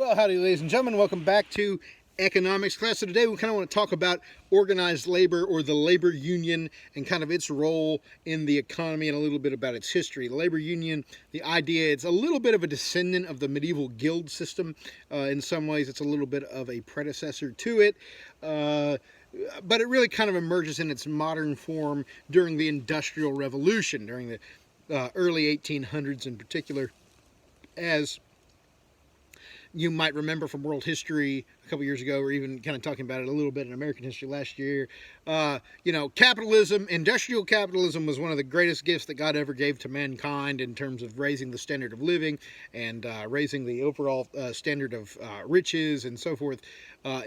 Well, howdy, ladies and gentlemen. Welcome back to economics class. So today we kind of want to talk about organized labor, or the labor union, and kind of its role in the economy, and a little bit about its history. The labor union, the idea, it's a little bit of a descendant of the medieval guild system. In some ways, it's a little bit of a predecessor to it. But it really kind of emerges in its modern form during the Industrial Revolution, during the early 1800s in particular, as you might remember from world history a couple years ago, or even kind of talking about it a little bit in American history last year. Capitalism, industrial capitalism, was one of the greatest gifts that God ever gave to mankind in terms of raising the standard of living and raising the overall standard of riches and so forth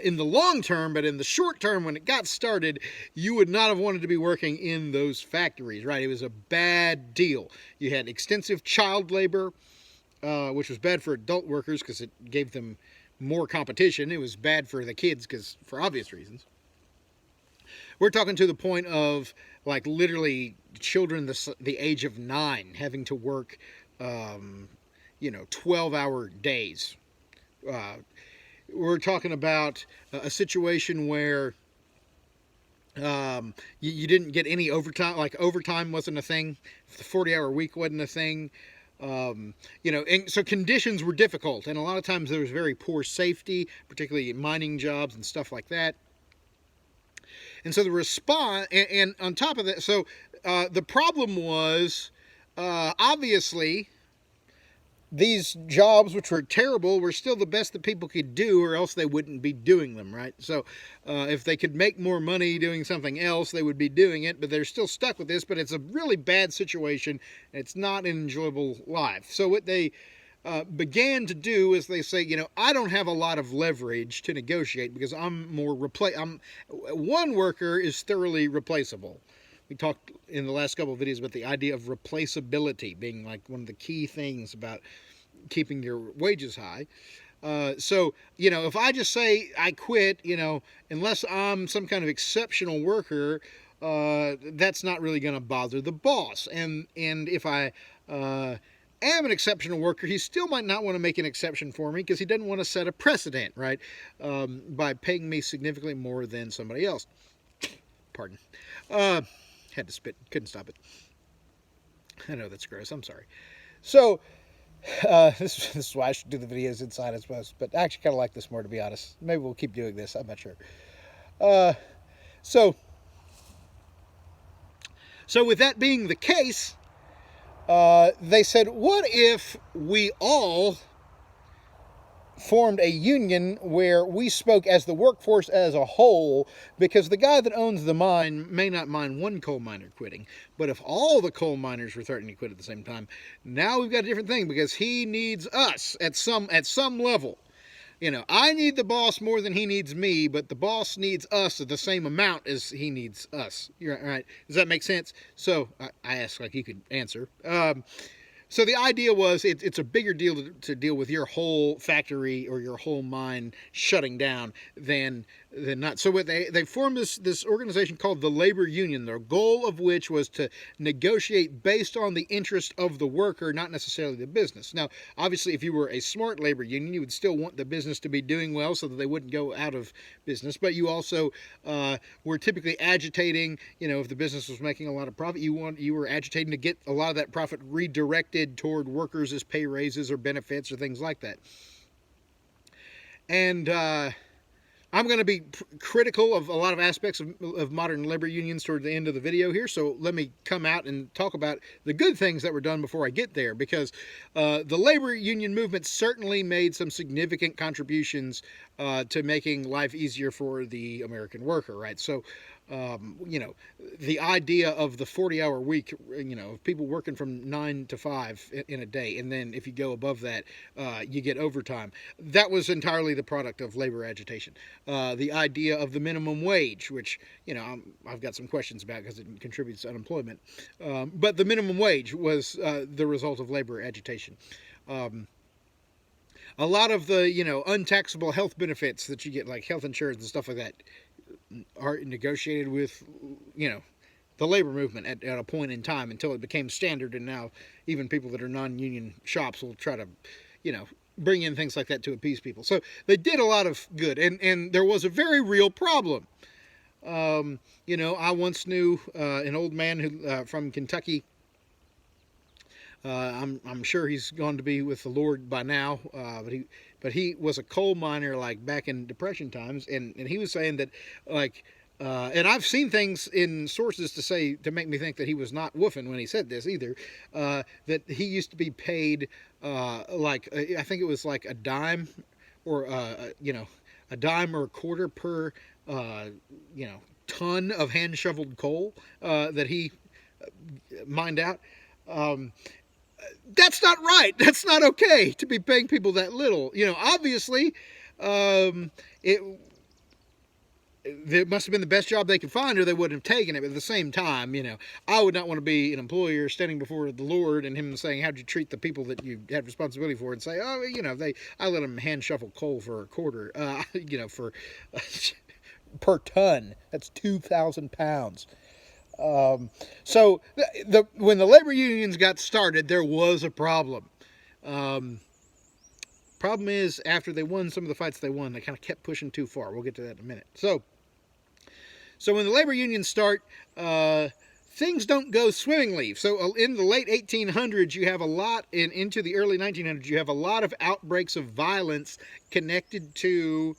in the long term. But in the short term, when it got started, you would not have wanted to be working in those factories, right? It was a bad deal. You had extensive child labor, which was bad for adult workers because it gave them more competition. It was bad for the kids because, for obvious reasons. We're talking to the point of like literally children the age of 9 having to work 12-hour days. We're talking about a situation where you didn't get any overtime. Like, overtime wasn't a thing. The 40-hour week wasn't a thing. And so conditions were difficult, and a lot of times there was very poor safety, particularly in mining jobs and stuff like that. And so the response, and on top of that, so the problem was, obviously, these jobs, which were terrible, were still the best that people could do, or else they wouldn't be doing them, right? So if they could make more money doing something else, they would be doing it, but they're still stuck with this. But it's a really bad situation. It's not an enjoyable life. So what they began to do is they say, I don't have a lot of leverage to negotiate because I'm one worker is thoroughly replaceable. We talked in the last couple of videos about the idea of replaceability being like one of the key things about keeping your wages high. So if I just say I quit, unless I'm some kind of exceptional worker, that's not really going to bother the boss. And if I am an exceptional worker, he still might not want to make an exception for me because he doesn't want to set a precedent, right, by paying me significantly more than somebody else. Pardon. Had to spit, couldn't stop it. I know that's gross, I'm sorry. So, this is why I should do the videos inside, I suppose. But I actually kind of like this more, to be honest. Maybe we'll keep doing this, I'm not sure. So with that being the case, they said, what if we all formed a union where we spoke as the workforce as a whole, because the guy that owns the mine may not mind one coal miner quitting, but if all the coal miners were threatening to quit at the same time, now we've got a different thing, because he needs us at some level. I need the boss more than he needs me, but the boss needs us at the same amount as he needs us. You're right. Does that make sense? So I asked like you could answer. So the idea was it's a bigger deal to deal with your whole factory or your whole mine shutting down than not. So what they formed this organization called the Labor Union, the goal of which was to negotiate based on the interest of the worker, not necessarily the business. Now, obviously, if you were a smart labor union, you would still want the business to be doing well so that they wouldn't go out of business. But you also were typically agitating, if the business was making a lot of profit, you were agitating to get a lot of that profit redirected toward workers as pay raises or benefits or things like that. And I'm going to be critical of a lot of aspects of modern labor unions toward the end of the video here, so let me come out and talk about the good things that were done before I get there, because the labor union movement certainly made some significant contributions to making life easier for the American worker, right? So, the idea of the 40-hour week, people working from 9 to 5 in a day, and then if you go above that, you get overtime. That was entirely the product of labor agitation. The idea of the minimum wage, which, I've got some questions about because it contributes to unemployment. But the minimum wage was the result of labor agitation. A lot of the, untaxable health benefits that you get, like health insurance and stuff like that, are negotiated with, the labor movement at a point in time until it became standard, and now even people that are non-union shops will try to, bring in things like that to appease people. So they did a lot of good, and there was a very real problem. I once knew an old man who from Kentucky. I'm sure he's gone to be with the Lord by now, but he was a coal miner like back in Depression times, and he was saying that like. And I've seen things in sources to make me think that he was not woofing when he said this either. That he used to be paid I think it was like a dime, or a dime or a quarter per ton of hand shoveled coal that he mined out. That's not right. That's not okay to be paying people that little. Obviously, it must have been the best job they could find, or they wouldn't have taken it. But at the same time, I would not want to be an employer standing before the Lord and him saying, "How'd you treat the people that you had responsibility for?" And say, "Oh, I let them hand shovel coal for a quarter, for per ton. That's 2,000 pounds." So when the labor unions got started, there was a problem. Problem is, after they won some of the fights they won, they kind of kept pushing too far. We'll get to that in a minute. So when the labor unions start, things don't go swimmingly. So in the late 1800s, you have a lot, into the early 1900s, you have a lot of outbreaks of violence connected to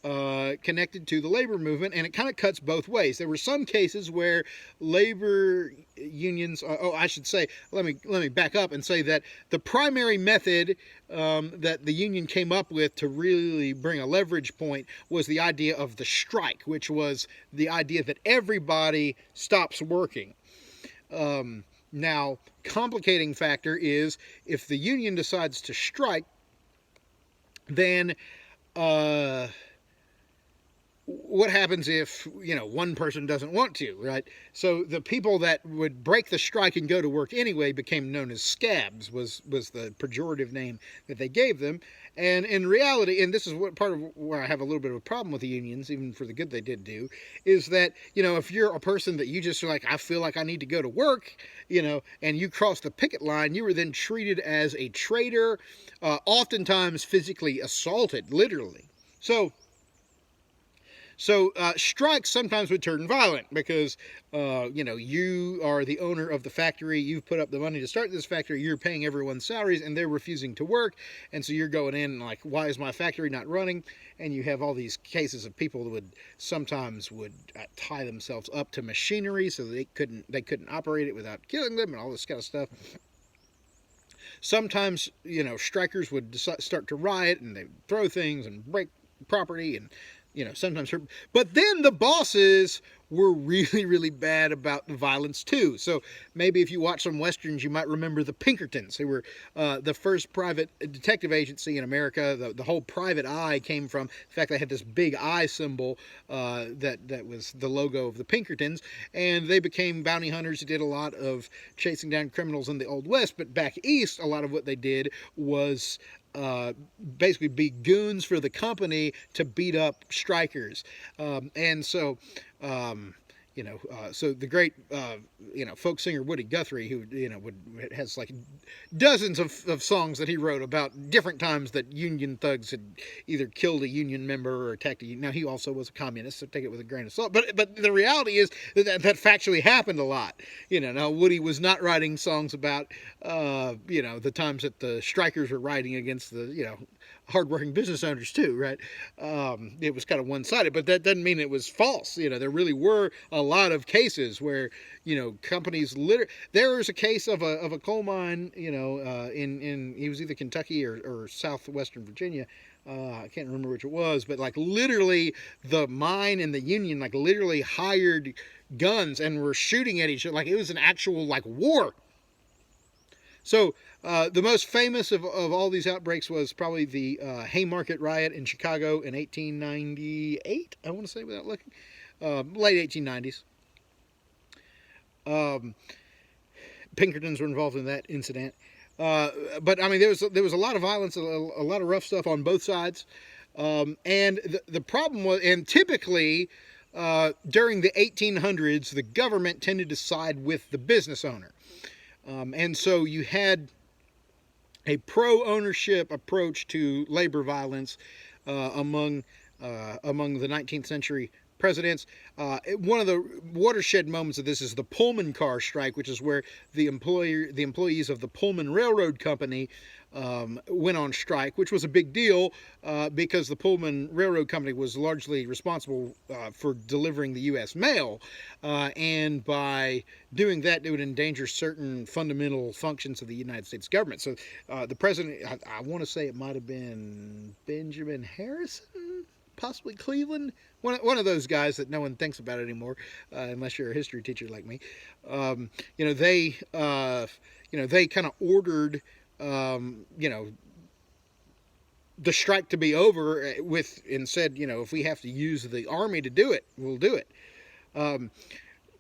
the labor movement, and it kind of cuts both ways. There were some cases where labor unions, I should say, let me back up and say that the primary method that the union came up with to really bring a leverage point was the idea of the strike, which was the idea that everybody stops working. Now, complicating factor is if the union decides to strike, then what happens if one person doesn't want to, right? So the people that would break the strike and go to work anyway became known as scabs, was the pejorative name that they gave them. And in reality, and this is what part of where I have a little bit of a problem with the unions, even for the good they did do, is that if you're a person that you just are like, I feel like I need to go to work, and you cross the picket line, you were then treated as a traitor, oftentimes physically assaulted, literally. So strikes sometimes would turn violent because, you are the owner of the factory. You've put up the money to start this factory. You're paying everyone's salaries, and they're refusing to work. And so you're going in and like, why is my factory not running? And you have all these cases of people that would sometimes tie themselves up to machinery so they couldn't operate it without killing them, and all this kind of stuff. Sometimes, strikers would start to riot, and they throw things and break property, and sometimes hurt. But then the bosses were really, really bad about the violence too. So maybe if you watch some Westerns, you might remember the Pinkertons, who were the first private detective agency in America. The whole private eye came from the fact they had this big eye symbol that was the logo of the Pinkertons. And they became bounty hunters who did a lot of chasing down criminals in the Old West. But back east, a lot of what they did was basically be goons for the company to beat up strikers. And so so the great, folk singer Woody Guthrie, who, has like dozens of songs that he wrote about different times that Union thugs had either killed a Union member or attacked a Union. Now, he also was a communist, so take it with a grain of salt. But the reality is that factually happened a lot. Now Woody was not writing songs about, the times that the strikers were riding against the, hardworking business owners too, right? It was kind of one-sided, but that doesn't mean it was false. There really were a lot of cases where, companies there was a case of a coal mine, in it was either Kentucky or southwestern Virginia. I can't remember which it was, but like literally the mine and the union like literally hired guns and were shooting at each other. Like it was an actual like war. So the most famous of all these outbreaks was probably the Haymarket riot in Chicago in 1898, I want to say without looking, late 1890s. Pinkertons were involved in that incident. But I mean, there was a lot of violence, a lot of rough stuff on both sides. And the problem was, and typically during the 1800s, the government tended to side with the business owner. And so you had a pro-ownership approach to labor violence among the 19th century presidents. One of the watershed moments of this is the Pullman car strike, which is where the employees of the Pullman Railroad Company went on strike, which was a big deal because the Pullman Railroad Company was largely responsible for delivering the U.S. mail, and by doing that, it would endanger certain fundamental functions of the United States government. So the president, I want to say it might have been Benjamin Harrison, possibly Cleveland, one of those guys that no one thinks about anymore, unless you're a history teacher like me. They kind of ordered the strike to be over and said, if we have to use the army to do it, we'll do it.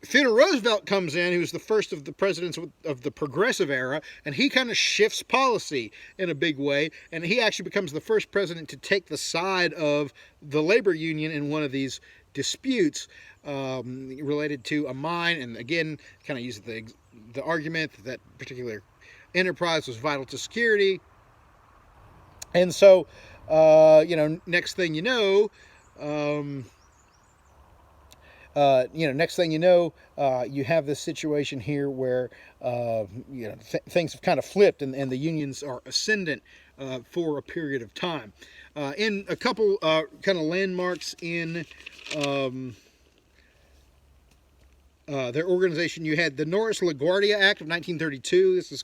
Theodore Roosevelt comes in, who's the first of the presidents of the progressive era, and he kind of shifts policy in a big way, and he actually becomes the first president to take the side of the labor union in one of these disputes related to a mine, and again, kind of uses the argument that particular enterprise was vital to security. And so, next thing you know, you have this situation here where, things have kind of flipped and the unions are ascendant for a period of time. In a couple kind of landmarks in their organization, you had the Norris-LaGuardia Act of 1932. This is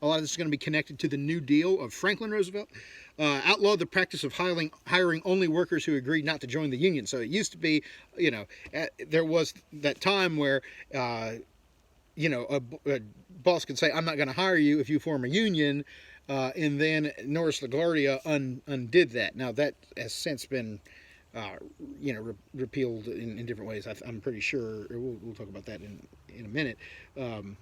a lot of this is going to be connected to the New Deal of Franklin Roosevelt. Outlawed the practice of hiring only workers who agreed not to join the union. So it used to be, there was that time where, a boss could say, I'm not going to hire you if you form a union, and then Norris-LaGuardia undid that. Now that has since been, repealed in different ways. I'm pretty sure. We'll talk about that in a minute. You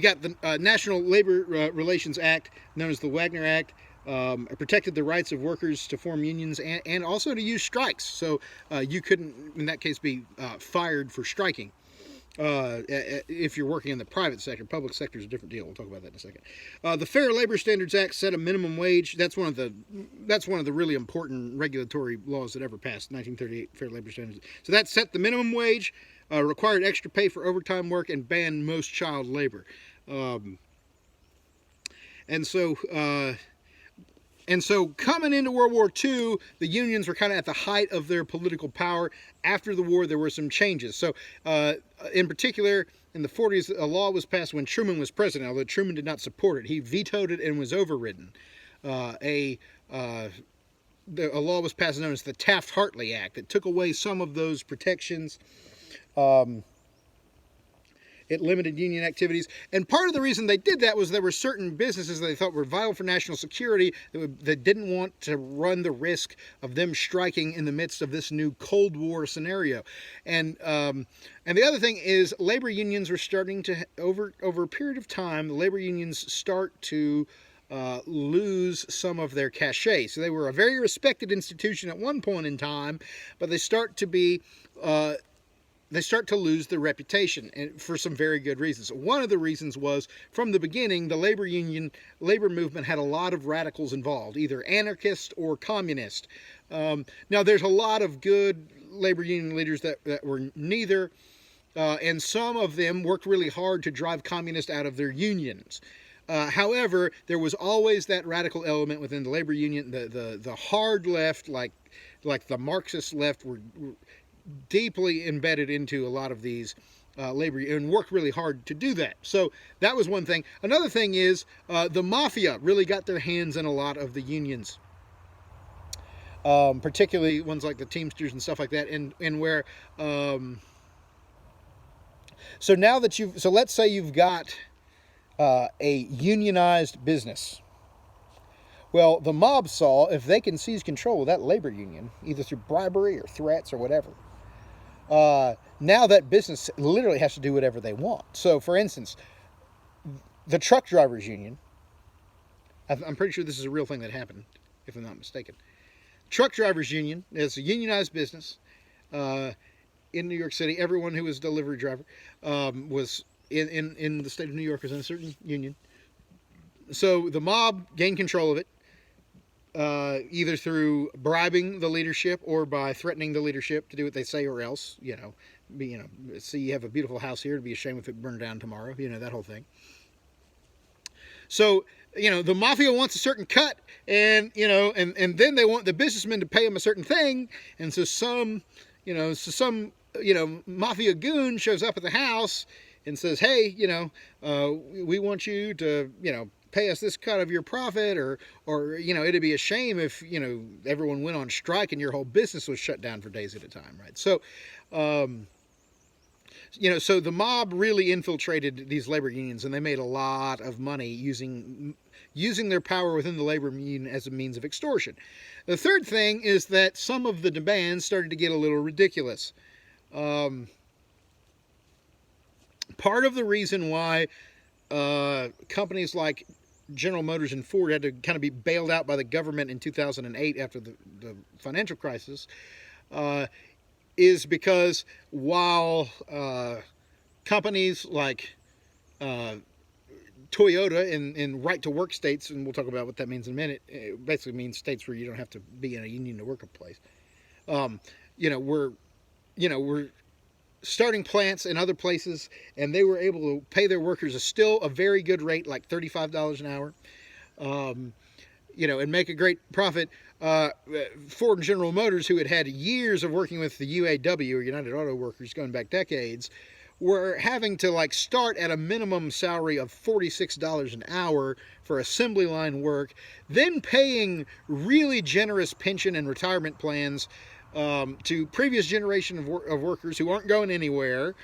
got the National Labor Relations Act, known as the Wagner Act. It protected the rights of workers to form unions and also to use strikes. So you couldn't, in that case, be fired for striking if you're working in the private sector. Public sector is a different deal. We'll talk about that in a second. The Fair Labor Standards Act set a minimum wage. That's one of the really important regulatory laws that ever passed. 1938 Fair Labor Standards. So that set the minimum wage. Required extra pay for overtime work, and banned most child labor. And so coming into World War II, the unions were kind of at the height of their political power. After the war, there were some changes. So in particular, in the 40s, a law was passed when Truman was president, although Truman did not support it. He vetoed it and was overridden. A law was passed known as the Taft-Hartley Act that took away some of those protections. It limited union activities, and part of the reason they did that was there were certain businesses that they thought were vital for national security that didn't want to run the risk of them striking in the midst of this new Cold War scenario. And the other thing is, labor unions were starting to over a period of time, the labor unions start to lose some of their cachet. So they were a very respected institution at one point in time, but they start to lose their reputation, and for some very good reasons. One of the reasons was, from the beginning, the labor movement had a lot of radicals involved, either anarchist or communist. Now, there's a lot of good labor union leaders that were neither, and some of them worked really hard to drive communists out of their unions. However, there was always that radical element within the labor union. The hard left, like the Marxist left, were deeply embedded into a lot of these labor and worked really hard to do that. So that was one thing. Another thing is the mafia really got their hands in a lot of the unions, particularly ones like the Teamsters and stuff like that. And where so let's say you've got a unionized business. Well, the mob saw if they can seize control of that labor union, either through bribery or threats or whatever, now that business literally has to do whatever they want. So, for instance, the truck drivers union, I'm pretty sure this is a real thing that happened, if I'm not mistaken. Truck drivers union is a unionized business in New York City. Everyone who was a delivery driver was in the state of New York was in a certain union. So the mob gained control of it, either through bribing the leadership or by threatening the leadership to do what they say, or else, see, you have a beautiful house here, it'd be a shame if it burned down tomorrow, that whole thing. So, the mafia wants a certain cut, and then they want the businessmen to pay them a certain thing, and so some mafia goon shows up at the house and says, hey, we want you to, pay us this cut of your profit, or it'd be a shame if, everyone went on strike and your whole business was shut down for days at a time, right? So, so the mob really infiltrated these labor unions, and they made a lot of money using their power within the labor union as a means of extortion. The third thing is that some of the demands started to get a little ridiculous. Part of the reason why companies like General Motors and Ford had to kind of be bailed out by the government in 2008 after the financial crisis is because while companies like Toyota in right-to-work states, and we'll talk about what that means in a minute, it basically means states where you don't have to be in a union to work a place. We're starting plants in other places, and they were able to pay their workers a very good rate, like $35 an hour, and make a great profit. Ford and General Motors, who had years of working with the UAW, or United Auto Workers, going back decades, were having to start at a minimum salary of $46 an hour for assembly line work, then paying really generous pension and retirement plans to previous generation of workers who aren't going anywhere.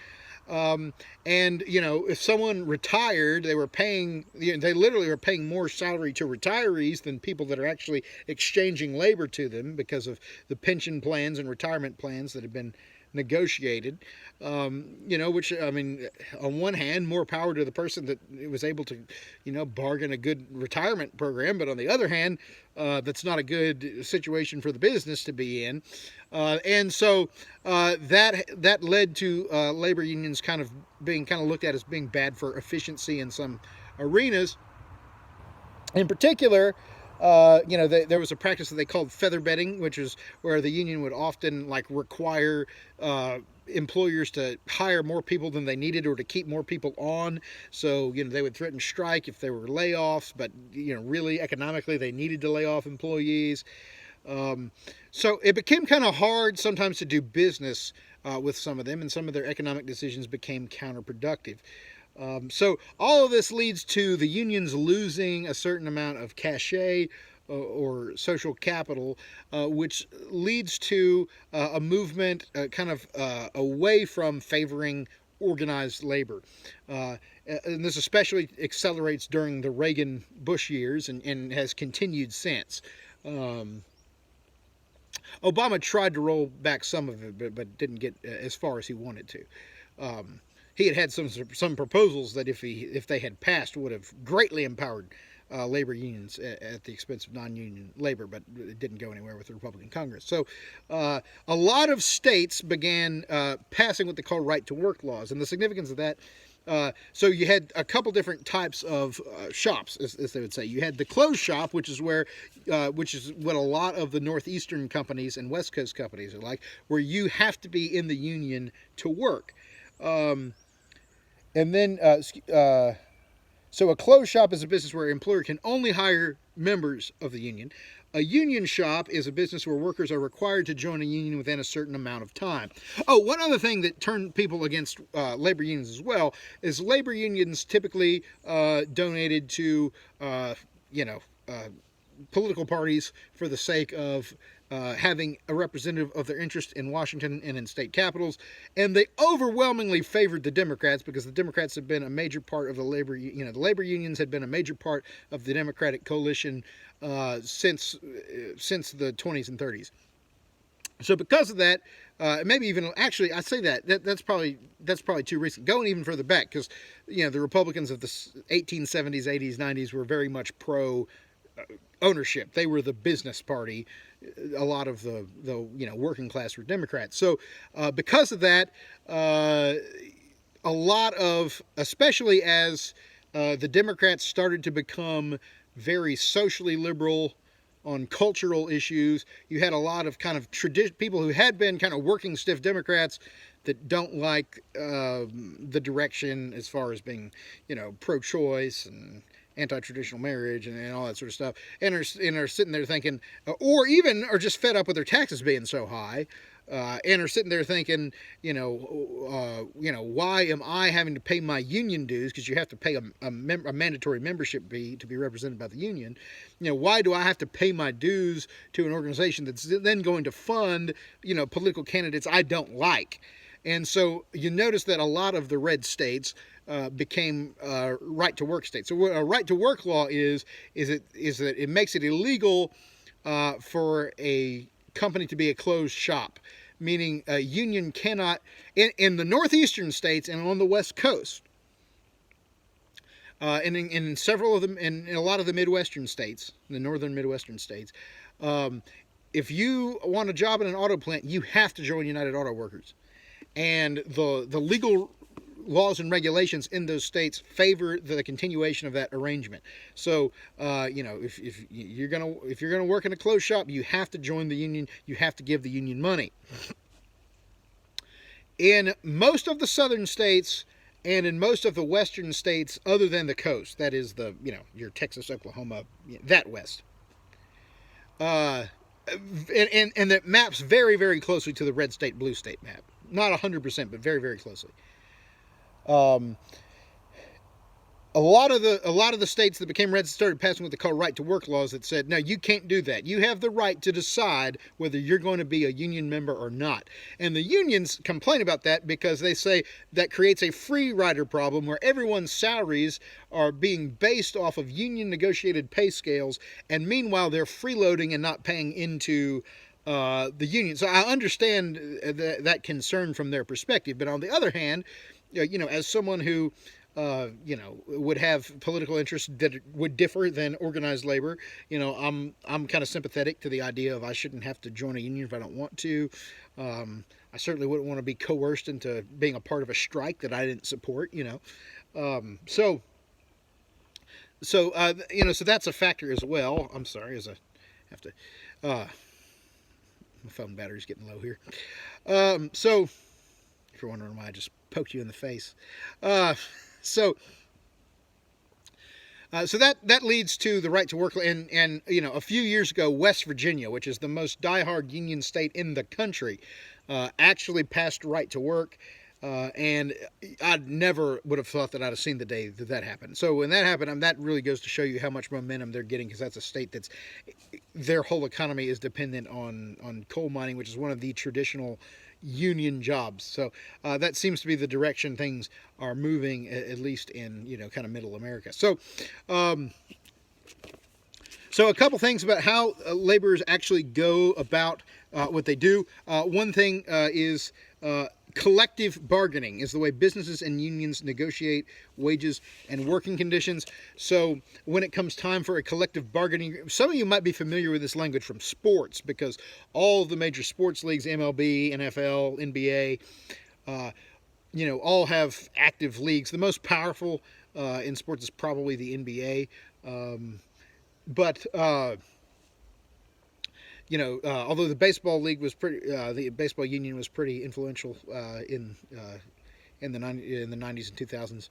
If someone retired, they literally were paying more salary to retirees than people that are actually exchanging labor to them because of the pension plans and retirement plans that have been negotiated. Which, on one hand, more power to the person that was able to, bargain a good retirement program, but on the other hand, that's not a good situation for the business to be in. That led to labor unions being looked at as being bad for efficiency in some arenas. In particular, there was a practice that they called feather bedding, which is where the union would often require employers to hire more people than they needed, or to keep more people on. So, they would threaten strike if there were layoffs, but, really economically they needed to lay off employees. So it became kind of hard sometimes to do business with some of them, and some of their economic decisions became counterproductive. So all of this leads to the unions losing a certain amount of cachet or social capital, which leads to a movement away from favoring organized labor. And this especially accelerates during the Reagan-Bush years and has continued since. Obama tried to roll back some of it, but didn't get as far as he wanted to. He had some proposals that, if they had passed, would have greatly empowered labor unions at the expense of non-union labor, but it didn't go anywhere with the Republican Congress. So a lot of states began passing what they call right-to-work laws, and the significance of that. So you had a couple different types of shops, as they would say. You had the closed shop, which is what a lot of the northeastern companies and West Coast companies are like, where you have to be in the union to work. So a closed shop is a business where an employer can only hire members of the union. A union shop is a business where workers are required to join a union within a certain amount of time. Oh, one other thing that turned people against labor unions as well is labor unions typically donated to, political parties for the sake of having a representative of their interest in Washington and in state capitals, and they overwhelmingly favored the Democrats because the Democrats have been a major part of the labor unions had been a major part of the Democratic coalition since the 20s and 30s. So because of that, maybe even actually, I say that's probably too recent. Going even further back, because the Republicans of the 1870s, 80s, 90s were very much pro ownership. They were the business party. A lot of the working class were Democrats. So because of that, a lot of, especially as the Democrats started to become very socially liberal on cultural issues. You had a lot of kind of people who had been kind of working stiff Democrats that don't like the direction as far as being, pro-choice and anti-traditional marriage and all that sort of stuff, and are sitting there thinking, or even are just fed up with their taxes being so high, and are sitting there thinking, why am I having to pay my union dues? Because you have to pay a mandatory membership fee to be represented by the union. Why do I have to pay my dues to an organization that's then going to fund, political candidates I don't like? And so you notice that a lot of the red states became right-to-work states. So what a right-to-work law is that it makes it illegal for a company to be a closed shop, meaning a union cannot, in the northeastern states and on the West Coast, and in several of them, in a lot of the Midwestern states, the northern Midwestern states, if you want a job in an auto plant, you have to join United Auto Workers. And the legal laws and regulations in those states favor the continuation of that arrangement. So, if you're gonna work in a closed shop, you have to join the union. You have to give the union money. In most of the southern states and in most of the western states, other than the coast, that is your Texas, Oklahoma, that west. And that maps very, very closely to the red state, blue state map. Not 100%, but very, very closely. A lot of the states that became red started passing what they call right-to-work laws that said, no, you can't do that. You have the right to decide whether you're going to be a union member or not. And the unions complain about that because they say that creates a free rider problem where everyone's salaries are being based off of union negotiated pay scales, and meanwhile they're freeloading and not paying into the union. So I understand that concern from their perspective, but on the other hand, as someone who would have political interests that would differ than organized labor, I'm kind of sympathetic to the idea of I shouldn't have to join a union if I don't want to. I certainly wouldn't want to be coerced into being a part of a strike that I didn't support. So that's a factor as well. I'm sorry, as I have to. My phone battery's getting low here. So if you're wondering why I just poked you in the face. So that leads to the right to work, and a few years ago, West Virginia, which is the most diehard union state in the country, actually passed right to work, and I never would have thought that I'd have seen the day that happened. So when that happened, that really goes to show you how much momentum they're getting, because that's a state that's their whole economy is dependent on coal mining, which is one of the traditional union jobs. So that seems to be the direction things are moving, at least in kind of middle America. So a couple things about how laborers actually go about what they do. One thing is collective bargaining is the way businesses and unions negotiate wages and working conditions. So when it comes time for a collective bargaining, some of you might be familiar with this language from sports, because all of the major sports leagues, MLB, NFL, NBA, all have active leagues. The most powerful in sports is probably the NBA. Although the baseball league was the baseball union was pretty influential in the 90s and 2000s.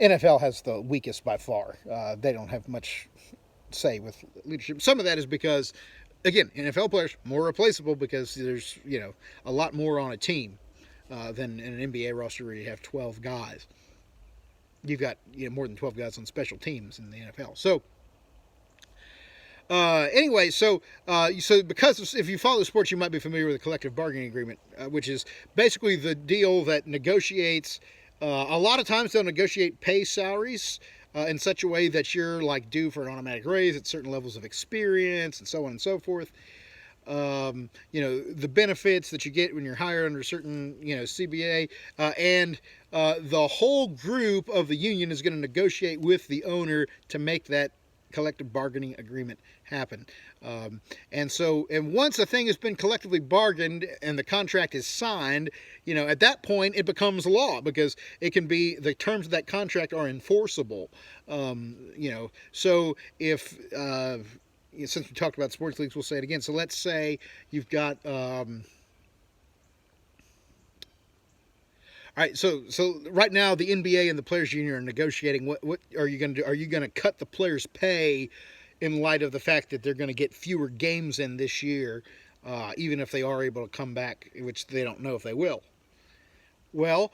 NFL has the weakest by far. They don't have much say with leadership. Some of that is because, again, NFL players more replaceable because there's a lot more on a team than in an NBA roster where you have 12 guys. You've got more than 12 guys on special teams in the NFL. So. So because if you follow sports, you might be familiar with the collective bargaining agreement, which is basically the deal that negotiates. A lot of times they'll negotiate pay salaries in such a way that you're due for an automatic raise at certain levels of experience and so on and so forth. The benefits that you get when you're hired under certain, CBA, and the whole group of the union is going to negotiate with the owner to make that collective bargaining agreement happen. And once a thing has been collectively bargained and the contract is signed, at that point it becomes law, because it can be, the terms of that contract are enforceable. So if since we talked about sports leagues, we'll say it again. So let's say you've got all right, so right now the NBA and the Players Union are negotiating. What are you going to do? Are you going to cut the players' pay in light of the fact that they're going to get fewer games in this year, even if they are able to come back, which they don't know if they will? Well,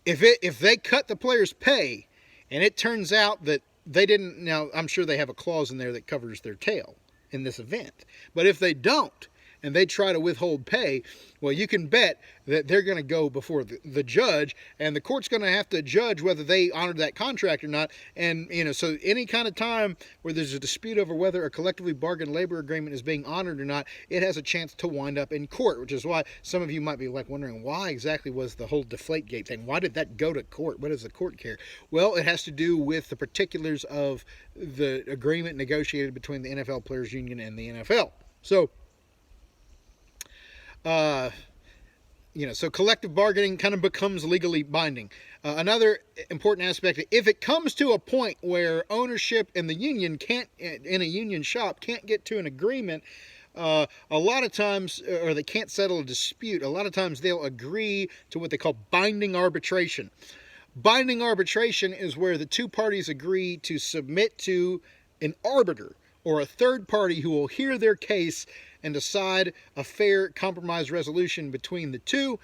if they cut the players' pay, and it turns out that they didn't, now I'm sure they have a clause in there that covers their tail in this event, but if they don't, and they try to withhold pay, well, you can bet that they're going to go before the judge, and the court's going to have to judge whether they honored that contract or not. And, so any kind of time where there's a dispute over whether a collectively bargained labor agreement is being honored or not, it has a chance to wind up in court, which is why some of you might be wondering, why exactly was the whole Deflategate thing? Why did that go to court? What does the court care? Well, it has to do with the particulars of the agreement negotiated between the NFL Players Union and the NFL. So, so collective bargaining kind of becomes legally binding. Another important aspect, if it comes to a point where ownership and the union in a union shop can't get to an agreement, a lot of times, or they can't settle a dispute, a lot of times they'll agree to what they call binding arbitration. Binding arbitration is where the two parties agree to submit to an arbiter or a third party who will hear their case and decide a fair compromise resolution between the two,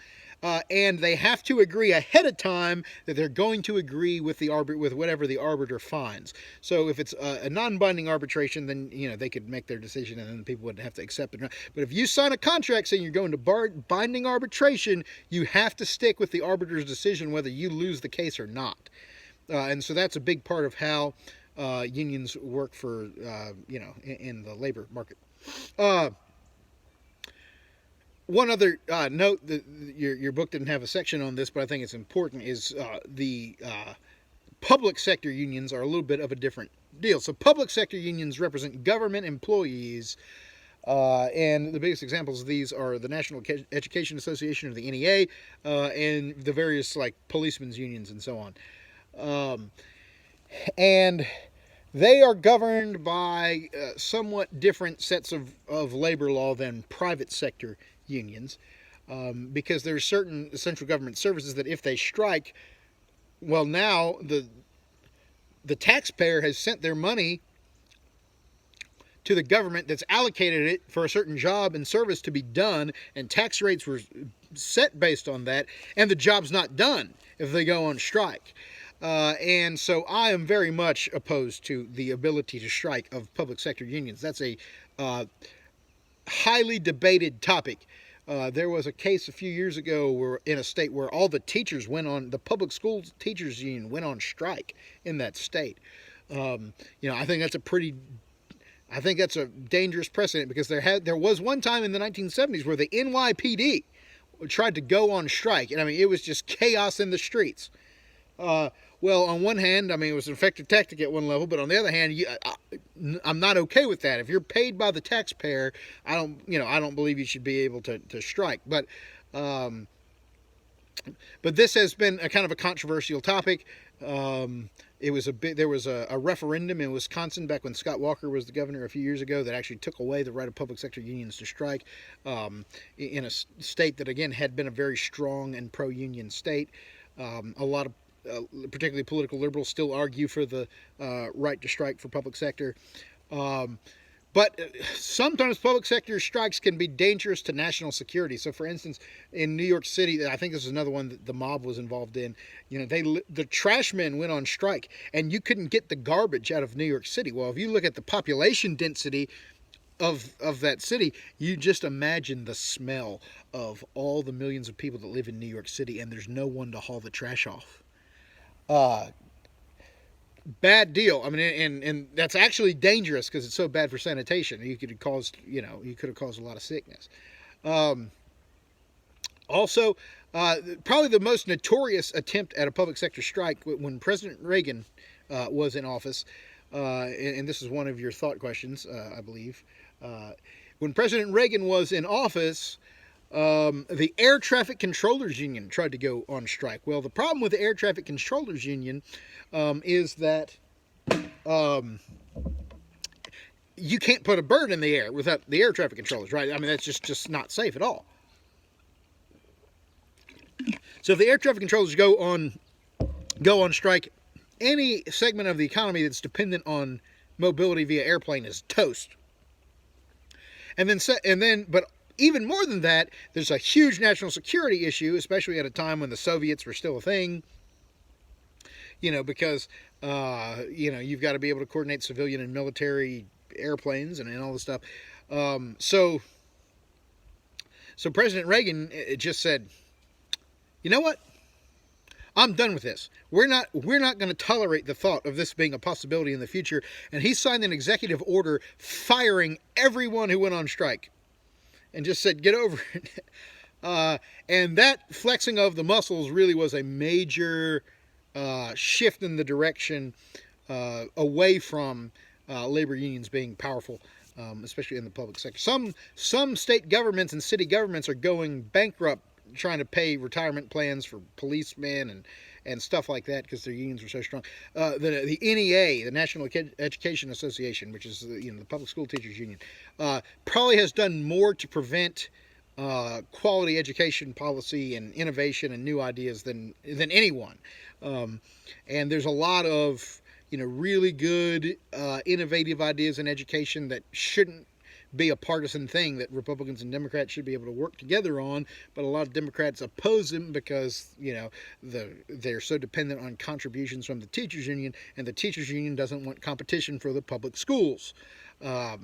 and they have to agree ahead of time that they're going to agree with with whatever the arbiter finds. So if it's a non-binding arbitration, then they could make their decision, and then people would have to accept it. But if you sign a contract saying you're going to binding arbitration, you have to stick with the arbiter's decision whether you lose the case or not. And so that's a big part of how unions work for in the labor market. One other note that your book didn't have a section on this, but I think it's important, is the public sector unions are a little bit of a different deal. So public sector unions represent government employees, and the biggest examples of these are the National Education Association, or the NEA, and the various policemen's unions and so on. And they are governed by somewhat different sets of labor law than private sector unions, because there are certain central government services that if they strike, well, now the taxpayer has sent their money to the government that's allocated it for a certain job and service to be done, and tax rates were set based on that, and the job's not done if they go on strike. And so I am very much opposed to the ability to strike of public sector unions. That's a highly debated topic. There was a case a few years ago in a state where all the teachers the public school teachers union went on strike in that state. I think that's a dangerous precedent, because there was one time in the 1970s where the NYPD tried to go on strike, and it was just chaos in the streets. Well, on one hand, it was an effective tactic at one level, but on the other hand, I'm not okay with that. If you're paid by the taxpayer, I don't believe you should be able to strike. But this has been a kind of a controversial topic. There was a referendum in Wisconsin back when Scott Walker was the governor a few years ago that actually took away the right of public sector unions to strike, in a state that, again, had been a very strong and pro-union state. A lot of particularly political liberals still argue for the right to strike for public sector. But sometimes public sector strikes can be dangerous to national security. So, for instance, in New York City, I think this is another one that the mob was involved in. The trash men went on strike, and you couldn't get the garbage out of New York City. Well, if you look at the population density of that city, you just imagine the smell of all the millions of people that live in New York City, and there's no one to haul the trash off. Bad deal. And that's actually dangerous because it's so bad for sanitation. You could have caused a lot of sickness. Also, probably the most notorious attempt at a public sector strike, when President Reagan was in office, and this is one of your thought questions, I believe. When President Reagan was in office, the Air Traffic Controllers Union tried to go on strike. Well, the problem with the Air Traffic Controllers Union is that you can't put a bird in the air without the air traffic controllers, right? I mean, that's just not safe at all. So if the air traffic controllers go on strike, any segment of the economy that's dependent on mobility via airplane is toast. And then, but even more than that, there's a huge national security issue, especially at a time when the Soviets were still a thing. Because you've got to be able to coordinate civilian and military airplanes and all this stuff. So President Reagan just said, you know what? I'm done with this. We're not going to tolerate the thought of this being a possibility in the future. And he signed an executive order firing everyone who went on strike, and just said, get over it. And that flexing of the muscles really was a major shift in the direction away from labor unions being powerful, especially in the public sector. Some state governments and city governments are going bankrupt trying to pay retirement plans for policemen and stuff like that because their unions were so strong. The NEA, the National Education Association, which is the public school teachers union, probably has done more to prevent quality education policy and innovation and new ideas than anyone. And there's a lot of really good innovative ideas in education that shouldn't be a partisan thing, that Republicans and Democrats should be able to work together on, but a lot of Democrats oppose them because they're so dependent on contributions from the teachers union, and the teachers union doesn't want competition for the public schools. So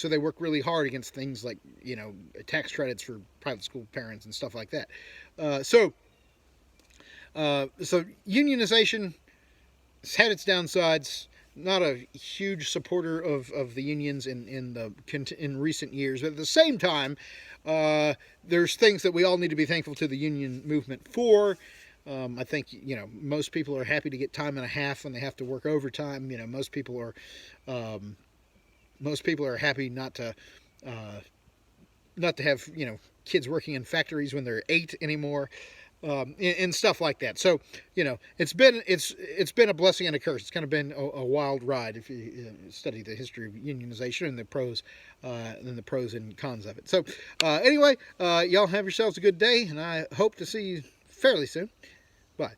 they work really hard against things like tax credits for private school parents and stuff like that. So unionization has had its downsides. Not a huge supporter of the unions in recent years, but at the same time, there's things that we all need to be thankful to the union movement for. I think most people are happy to get time and a half when they have to work overtime. Most people are happy not to have kids working in factories when they're 8 anymore. And stuff like that. So it's been a blessing and a curse. It's kind of been a wild ride if you study the history of unionization and the pros and cons of it. So anyway, y'all have yourselves a good day, and I hope to see you fairly soon. Bye.